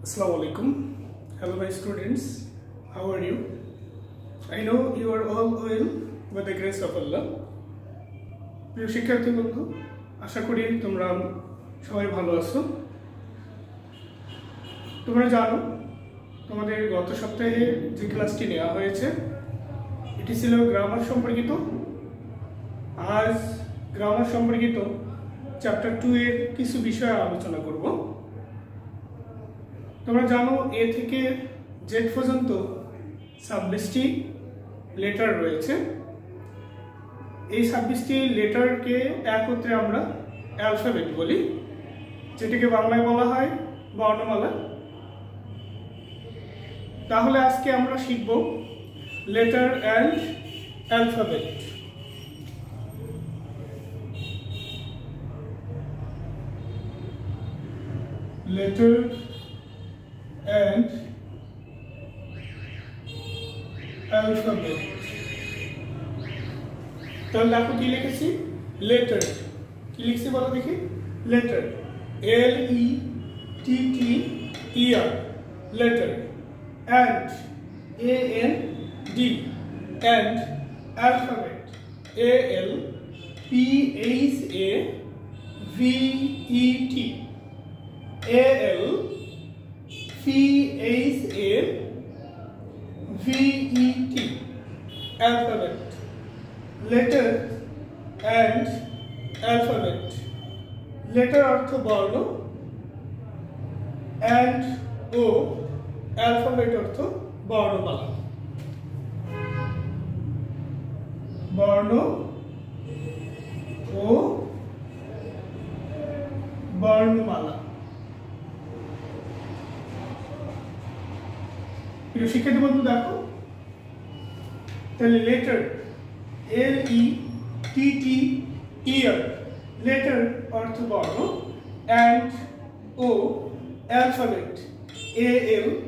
Assalamualaikum. Hello my students, how are you? I know you are all well by the grace of Allah. প্রিয় শিক্ষার্থী বন্ধু, আশা করি তোমরা সবাই ভালো আছো। তোমরা জানো তোমাদের গত সপ্তাহে যে ক্লাসটি নেওয়া হয়েছে এটি ছিল গ্রামার সম্পর্কিত। আজ গ্রামার সম্পর্কিত চ্যাপ্টার 2 এর কিছু বিষয় আলোচনা করব। তোমরা জানো এ থেকে জেড পর্যন্ত 26টি লেটার রয়েছে। এই 26টি লেটারকে একত্রে আমরা অ্যালফাবেট বলি, যেটাকে বাংলায় বলা হয় বর্ণমালা। তাহলে আজকে আমরা শিখব letter and alphabet. Letter and alphabet. তাহলে দেখো কি লিখেছি, লেটার। কি লিখছি বলো দেখি, letter, L-E-T-T-E-R, letter, and A-N-D, and alphabet, A-L-P-H-A-V-E-T, A-L-P-H-A-V-E-T, alphabet, letter and alphabet. letter অর্থ বর্ণ, and ও alphabet অর্থ বর্ণমালা। বর্ণ ও বর্ণমালা। প্রিয় শিক্ষার্থী বন্ধু দেখো, তাহলে লেটার L-E-T-T-E-R, লেটার অর্থ বর্ণ, and O alphabet, A-L-P-H-A-V-E-T,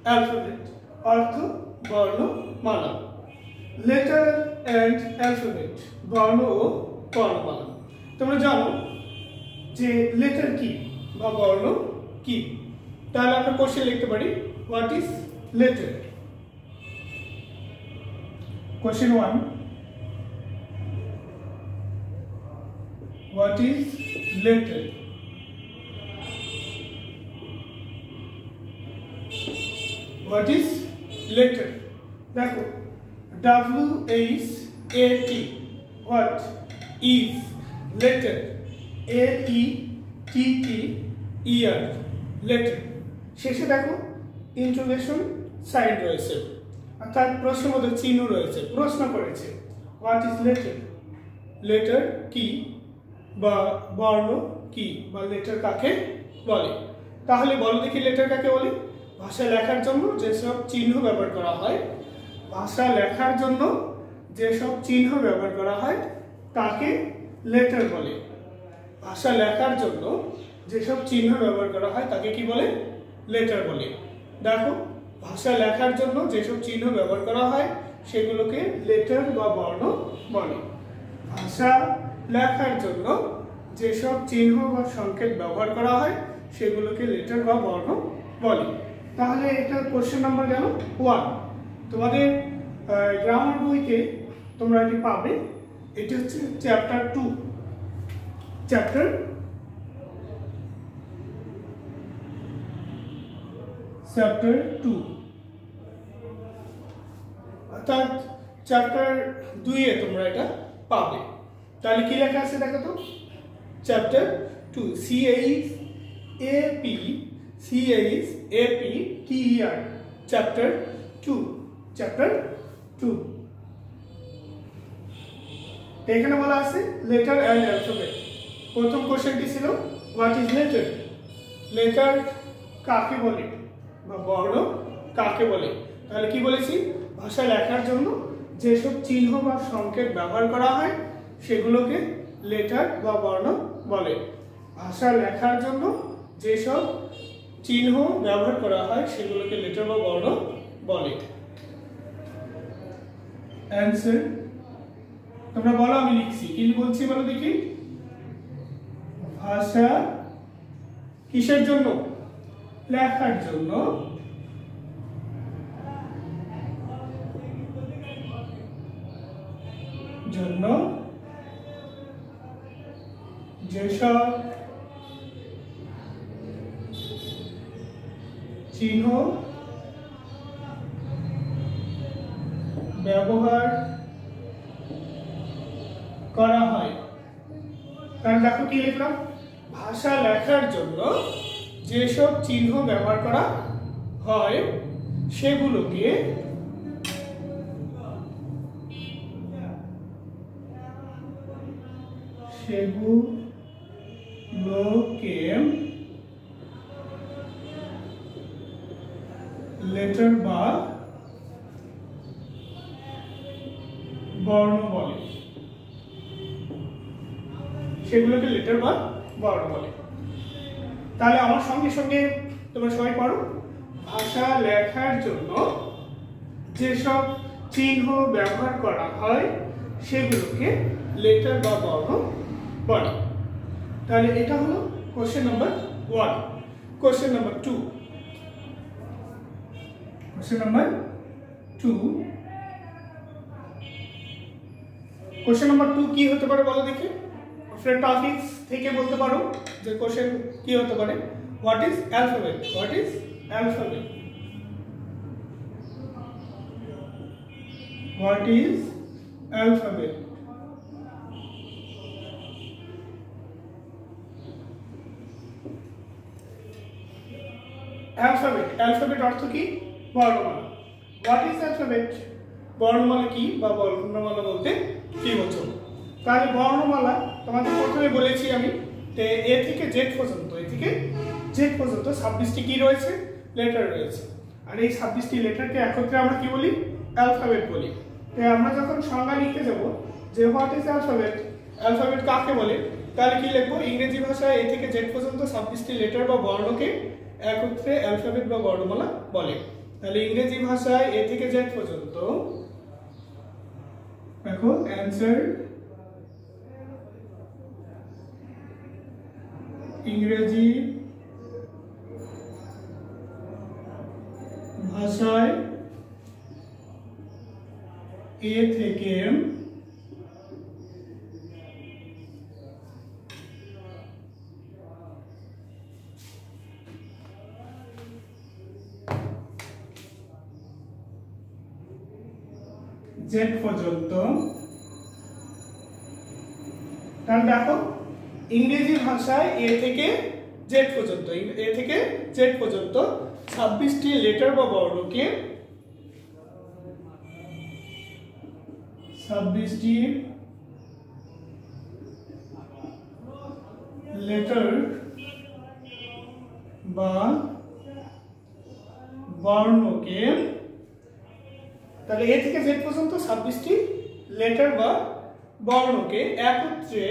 alphabet অর্থ বর্ণমালা। লেটার অ্যান্ড অ্যালফাবেট, বর্ণ ও বর্ণমালা। তোমরা জানো যে লেটার কি বা বর্ণ কি। তাহলে আমরা কোশ্চেন লিখতে পারি, what is letter? Question 1, what is letter? What is letter? দেখো, W-H-A-T, what is letter, L-E-T-T-E-R, letter. শেষে দেখো ইন্ট্রোগেশন সাইন রয়েছে, অর্থাৎ প্রশ্নবোধক চিহ্ন রয়েছে, প্রশ্ন করেছে হোয়াট ইজ লেটার, লেটার কি বা বর্ণ কি বা লেটার কাকে বলে। তাহলে বলো দেখি লেটার কাকে বলে? ভাষা লেখার জন্য যেসব চিহ্ন ব্যবহার করা হয়, ভাষা লেখার জন্য যেসব চিহ্ন ব্যবহার করা হয় তাকে লেটার বলে। ভাষা লেখার জন্য যেসব চিহ্ন ব্যবহার করা হয় তাকে কি বলে? লেটার বলে। দেখো, ভাষা লেখার জন্য যেসব চিহ্ন ব্যবহার করা হয় সেগুলোকে লেটার বা বর্ণ বলে। ভাষা লেখার জন্য যেসব চিহ্ন বা সংকেত ব্যবহার করা হয় সেগুলোকে লেটার বা বর্ণ বলে। তাহলে এটা কোশ্চেন নাম্বার গেল 1। তোমাদের গ্রামার বইতে তোমরা এটি পাবে। এটি হচ্ছে চ্যাপ্টার 2, চ্যাপ্টার চ্যাপ্টার 2, অর্থাৎ চ্যাপ্টার 2 এ তোমরা এটা পাবে। তাহলে কি লেখা আছে দেখো তো, চ্যাপ্টার 2, C-H-A-P-T-E-R, চ্যাপ্টার 2, চ্যাপ্টার 2। এখানে বলা আছে লেটার অ্যান্ড অ্যালফাবেট। প্রথম কোশ্চেনটি ছিল হোয়াট ইজ লেটার, লেটার কাকে বলে বা বর্ণ কাকে বলে। তাহলে কি বলেছি, ভাষা লেখার জন্য যেসব চিহ্ন বা সংকেত ব্যবহার করা হয় সেগুলোকে লেটার বা বর্ণ বলে। ভাষা লেখার জন্য যেসব চিহ্ন ব্যবহার করা হয় সেগুলোকে লেটার বা বর্ণ বলে। অ্যান্সার তোমরা বলো, আমি লিখছি, কি বলছি বলো দেখি। ভাষা কিসের জন্য? লেখার জন্য। যেসব চিহ্ন ব্যবহার করা হয়। তাহলে দেখো কি লিখলাম, ভাষা লেখার জন্য যেসব চিহ্ন ব্যবহার করা হয় সেগুলোকে লেটার বা বর্ণ বলে। সেগুলোকে লেটার বা বর্ণ বলে। তাহলে আমার সঙ্গে সঙ্গে তোমরা সবাই পড়ো, ভাষা লেখার জন্য যেসব চিহ্ন ব্যবহার করা হয় সেগুলোকে লেটার বা বর্ণ বলে। তাহলে এটা হলো question number 1। Question number 2, question number 2 কি হতে পারে বলো দেখি? ফ্রেন্ড টপিকস থেকে বলতে পারো যে কোশ্চেন কি হতে পারে। What is alphabet? What is alphabet? What is alphabet? Alphabet অর্থ কি? বর্ণমালা। What is alphabet? বর্ণমালা কি বা বর্ণমালা বলতে কি বোঝো? তাহলে বর্ণমালা তোমাদের প্রথমে বলেছি আমি, এ থেকে জেড পর্যন্ত, 26টি কি রয়েছে? লেটার রয়েছে। আর এই 26টি লেটারকে একত্রে আমরা কি বলি? অ্যালফাবেট বলি। আমরা যখন সংজ্ঞা লিখতে যাব যে হোয়াট ইজ অ্যালফাবেট, অ্যালফাবেট কাকে বলে, তাহলে কি লিখবো? ইংরেজি ভাষায় এ থেকে জেড পর্যন্ত 26টি লেটার বা বর্ণকে একত্রে অ্যালফাবেট বা বর্ণমালা বলে। তাহলে ইংরেজি ভাষায় এ থেকে জেড পর্যন্ত, দেখো অ্যান্সার, ইংরেজি ভাষায় এ থেকে জেড পর্যন্ত। তাহলে দেখো ইংরেজি ভাষায় এ থেকে জেড পর্যন্ত, 26টি লেটার বা বর্ণকে 26টি লেটার বা বর্ণকে, তাহলে এ থেকে জেড পর্যন্ত 26টি লেটার বা বর্ণকে একত্রে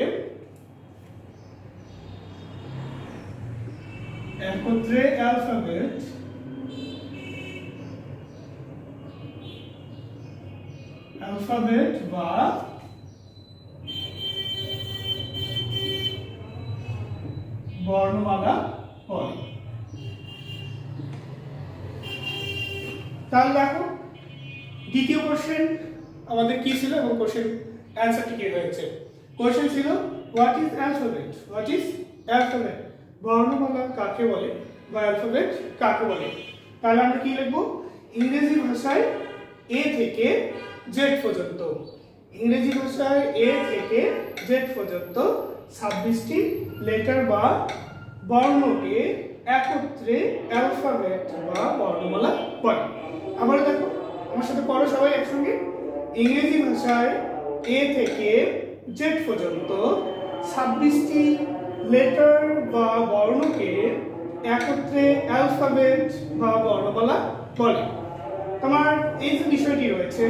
অ্যালফাবেট বা বর্ণমালা বলে। তাহলে দেখো দ্বিতীয় কোশ্চেন আমাদের কি ছিল এবং কোশ্চেন অ্যান্সারটি কি হয়েছে। কোশ্চেন ছিল what is alphabet? What is alphabet? বর্ণমালা কাকে বলে বা অ্যালফাবেট কাকে বলে? তাহলে আমরা কি লিখব? ইংরেজি ভাষায় এ থেকে জেড পর্যন্ত, ইংরেজি ভাষায় এ থেকে জেড পর্যন্ত 26টি লেটার বা বর্ণকে একত্রে অ্যালফাবেট বা বর্ণমালা বলে। আবার দেখো আমার সাথে পড়ো সবাই একসঙ্গে, ইংরেজি ভাষায় এ থেকে জেড পর্যন্ত 26টি লেটার বা বর্ণকে একত্রে অ্যালফাবেট বা বর্ণমালা বলে। তোমার এই যে বিষয়টি রয়েছে,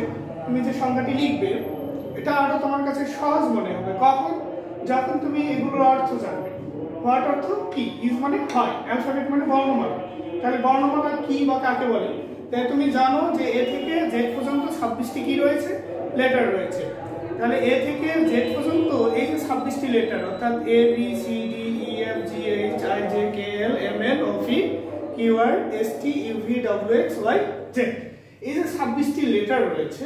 তুমি যে সংখ্যাটি লিখবে এটা আরো তোমার কাছে সহজ মনে হবে। কখন? যখন তুমি এগুলোর অর্থ জানবে। হোয়াট অর্থ কি? ইজ মানে হয়, অ্যালফাবেট মানে বর্ণমালা। তাহলে বর্ণমালা কি বা কাকে বলে? তাই তুমি জানো যে এ থেকে জেড পর্যন্ত 26টি কি রয়েছে? লেটার রয়েছে। তাহলে এ থেকে জেড পর্যন্ত এই যে 26টি লেটার, অর্থাৎ A B C D E F G H I J K L M N O P Q R S T U V W X Y Z. এই যে 26টি লেটার রয়েছে,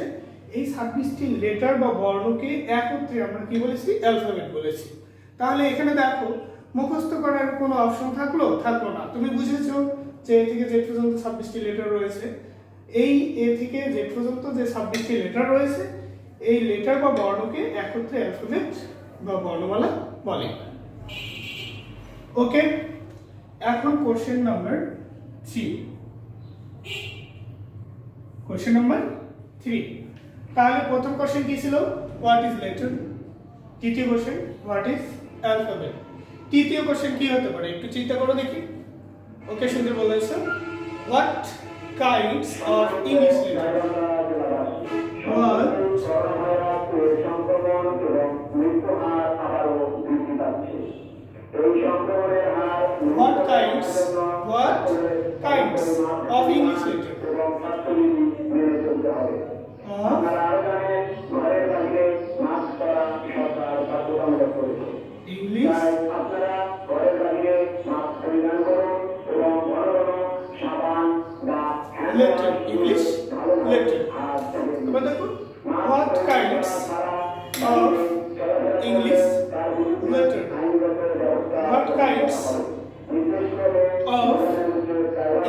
এই 26টি লেটার বা বর্ণকে একত্রে আমরা কি বলেছি? অ্যালফাবেট বলেছি। তাহলে এখানে দেখো মুখস্থ করার কোনো অপশন থাকলো না। তুমি বুঝেছো যে এ থেকে জেড পর্যন্ত 26টি লেটার রয়েছে। এই এ থেকে জেড পর্যন্ত যে 26টি লেটার রয়েছে, এই লেটার বা বর্ণকে একত্রে অ্যালফাবেট বা বর্ণমালা বলে। ওকে, এখন কোশ্চেন নাম্বার 3। Question number 3। তাহলে প্রথম কোশ্চেন কি ছিল? What is letter. দ্বিতীয় কোশ্চেন হোয়াট ইজ অ্যালফাবেট। তৃতীয় কোশ্চেন কি হতে পারে একটু চিন্তা করো দেখি। ওকে, সুন্দর বলেছো। What kinds of English letter. What kinds of English letter? English letter. English letter. এবার দেখো what kinds of English letter. What kinds of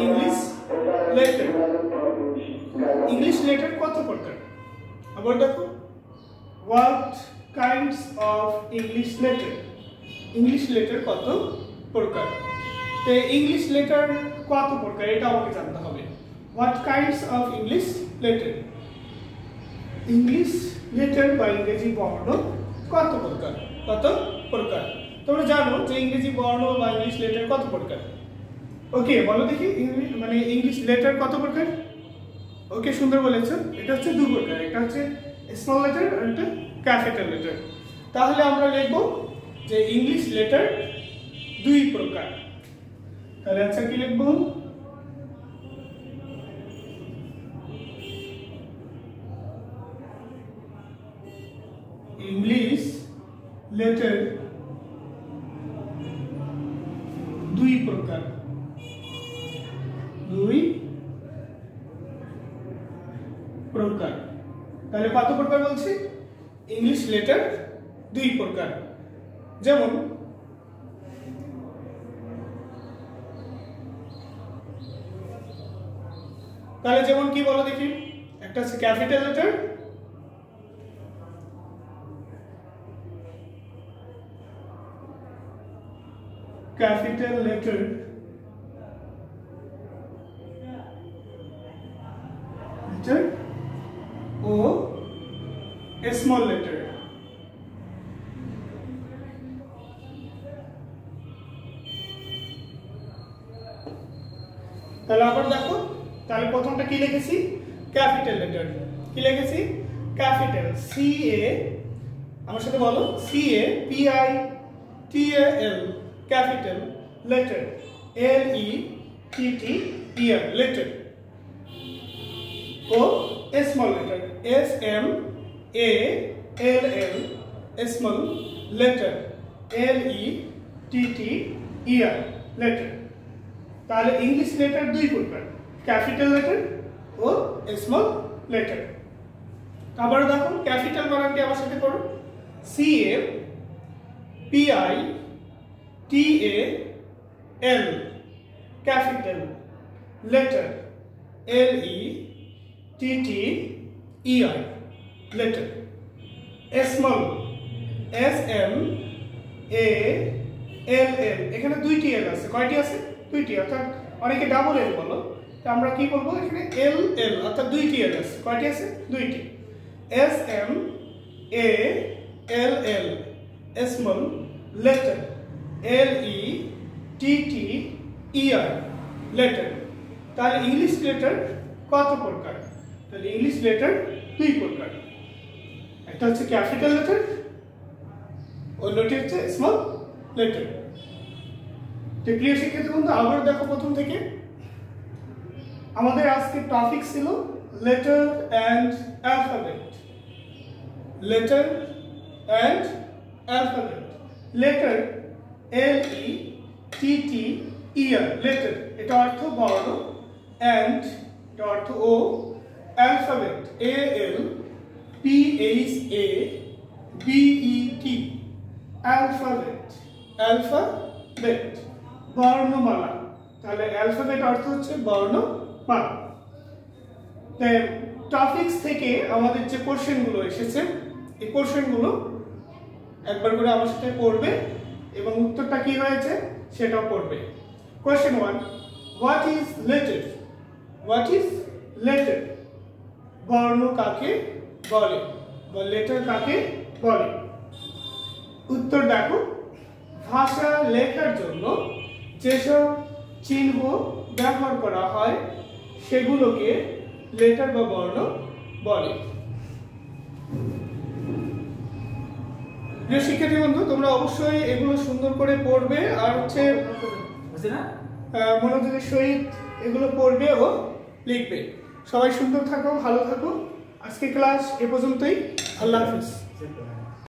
English letter. English letter কত প্রকার? আবার দেখো what kinds of English letter. English letter কত প্রকার? তো English letter কত প্রকার এটা আমাকে জানতে হবে। What kinds of English letter. English letter বা ইংরেজি বর্ণ কত প্রকার? তোমরা জানো যে ইংরেজি বর্ণ বা ইংলিশ লেটার কত প্রকার? ওকে, বলো দেখি ইংলিশ লেটার কত প্রকার? ওকে, সুন্দর বলেছো। এটা হচ্ছে দুই প্রকার, এটা হচ্ছে স্মল লেটার আর একটা ক্যাপিটাল লেটার। তাহলে আমরা লিখব যে ইংলিশ লেটার দুই প্রকার। তাহলে আচ্ছা কি লিখব? ইংলিশ লেটার দুই প্রকার। তাহলে কত প্রকার বলছি? ইংলিশ লেটার দুই প্রকার। যেমন তাহলে যেমন কি বলো দেখি। একটা আছে ক্যাপিটাল লেটার, capital letter ও small letter। তাহলে আবার দেখো, তাহলে প্রথমটা কি লিখেছি? Capital letter. কি লিখেছি? ক্যাপিটাল সি এ, আমার সাথে বলো, C A P I T A L, capital letter L E T T E R letter ও small letter S M A L L small letter L E T T E R letter। তাহলে English letter দুই প্রকার, capital letter ও small letter. আবার দেখো capital বানানটি আমার সাথে করো। C A P I T A L capital letter L E T T E I letter। small S M A L L, এখানে দুইটি এল আছে। কয়টি আছে? দুইটি, অর্থাৎ অনেকে ডাবল এল বলো, তো আমরা কি বলবো এখানে এল এল, অর্থাৎ দুইটি এল আছে। কয়টি আছে? দুইটি। S M A L L small letter L E T T E R letter। তাহলে ইংলিশ লেটার কত প্রকার? তাহলে ইংলিশ লেটার দুই প্রকার, একটা হচ্ছে ক্যাপিটাল লেটার, অন্যটি হচ্ছে স্মল লেটার। তো প্রিয় শিক্ষার্থী বন্ধু, আবার দেখো প্রথম থেকে আমাদের আজকে টপিক ছিল letter and alphabet. Letter and alphabet. Letter L-E-T-T year letter এটা অর্থ বর্ণ, অ্যান্ড এটা অর্থ ও, অ্যালফাবেট A-L-P-H-A-B-E-T অ্যালফাবেট, অ্যালফাবেট বর্ণমালা। তাহলে অ্যালফাবেট অর্থ হচ্ছে বর্ণমালা। টপিকস থেকে আমাদের যে কোশ্চেনগুলো এসেছে এই কোশ্চেনগুলো একবার করে আমার সাথে পড়বে এবং উত্তরটা কি হয়েছে সেটাও পড়বে। Question 1, what is letter? What is letter? বর্ণ কাকে বলে বা লেটার কাকে বলে? উত্তর দেখো, ভাষা লেখার জন্য যেসব চিহ্ন ব্যবহার করা হয় সেগুলোকে লেটার বা বর্ণ বলে। প্রিয় শিক্ষার্থী বন্ধু, তোমরা অবশ্যই এগুলো সুন্দর করে পড়বে আর হচ্ছে মনোযোগের সহিত এগুলো পড়বে ও লিখবে। সবাই সুন্দর থাকো, ভালো থাকো। আজকে ক্লাস এ পর্যন্তই। আল্লাহ হাফিজ।